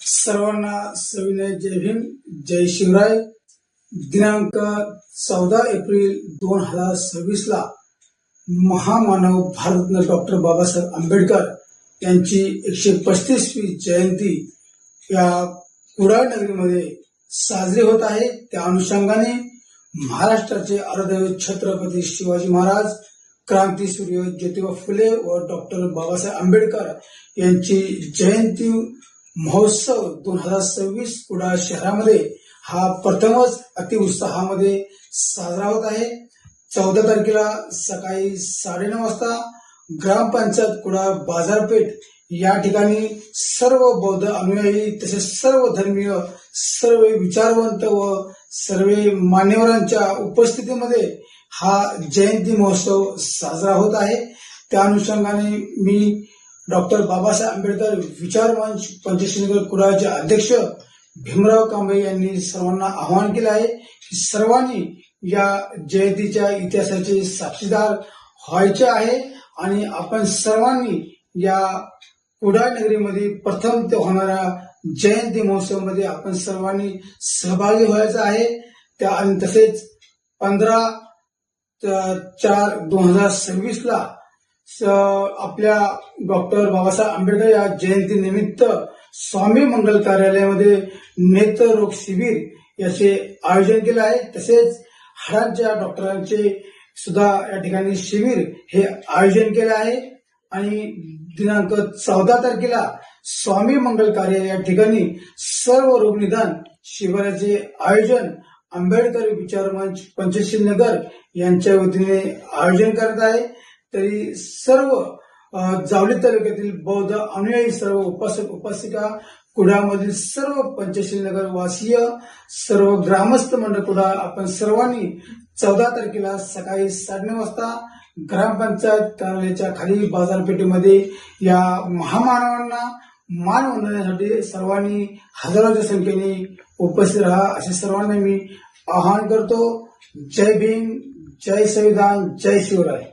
सर्वांना सविनय जय भीम, जय शिवराय। दिनांक 14 एप्रिल 2026 ला महामानव भारतरत्न डॉक्टर बाबासाहेब आंबेडकर यांची 135वी जयंती या कुडाळ नगरीमध्ये साजरी होत आहे। त्या अनुषंगाने महाराष्ट्राचे आराध्यदैवत छत्रपती शिवाजी महाराज, क्रांतीसूर्य ज्योतिबा फुले व डॉक्टर बाबासाहेब आंबेडकर यांची जयंती महोत्सव 2026 कुडाळ शहरामध्ये हा प्रथमच अतिउत्साहामध्ये साजरा होत आहे। 14 तारखेला सकाळी 9:30 वाजता ग्रामपंचायत कुडाळ बाजारपेठ या ठिकाणी सर्व बौद्ध अनुयायी तसेच सर्व धर्मीय, सर्व विचारवंत व सर्व मान्यवरांच्या उपस्थितीमध्ये हा जयंती महोत्सव साजरा होत आहे। त्या अनुषंगाने मी डॉक्टर बाबासाहेब आंबेडकर विचार मंच पंचशीलनगर कुडाळचे अध्यक्ष भीमराव कांबळे यांनी सर्वांना आवाहन केले आहे की सर्वांनी या जयंतीच्या इतिहासाचे साक्षीदार व्हायचे आहे आणि आपण सर्वांनी या कुडाळ नगरीमध्ये प्रथम ते होणाऱ्या जयंती महोत्सव मध्ये आपण सर्वांनी सहभागी व्हायचं आहे। त्या आणि तसेच 15/4/2026 ला आपल्या डॉक्टर बाबासाहेब आंबेडकर या जयंती निमित्त स्वामी मंगल कार्यालयामध्ये नेत्ररोग शिबिर याचे आयोजन केले आहे। तसेच हाडांच्या डॉक्टरांचे सुद्धा या ठिकाणी शिबिर हे आयोजन केले आहे आणि दिनांक 14 तारखेला स्वामी मंगल कार्य या ठिकाणी सर्व रोग निदान शिबिराचे आयोजन आंबेडकर विचार मंच पंचशीलनगर यांच्या वतीने आयोजन करत आहे। तरी सर्व जावली तालुक्यातील बौद्ध अनुयायी, सर्व उपासक उपासिका, कुडाळमधील सर्व पंचशीलनगर वासीय, सर्व ग्रामस्थ मंडळ कुडाळ आपण सर्वांनी 14 तारखेला सकाळी 9:30 वाजता ग्रामपंचायत कार्यालयाच्या खाली बाजारपेठेमध्ये या महामानवांना मानवंदनेसाठी सर्वांनी हजारोच्या संख्येने उपस्थित राहा असे सर्वांना मी आवाहन करतो। जय भीम, जय संविधान, जय शिवराय।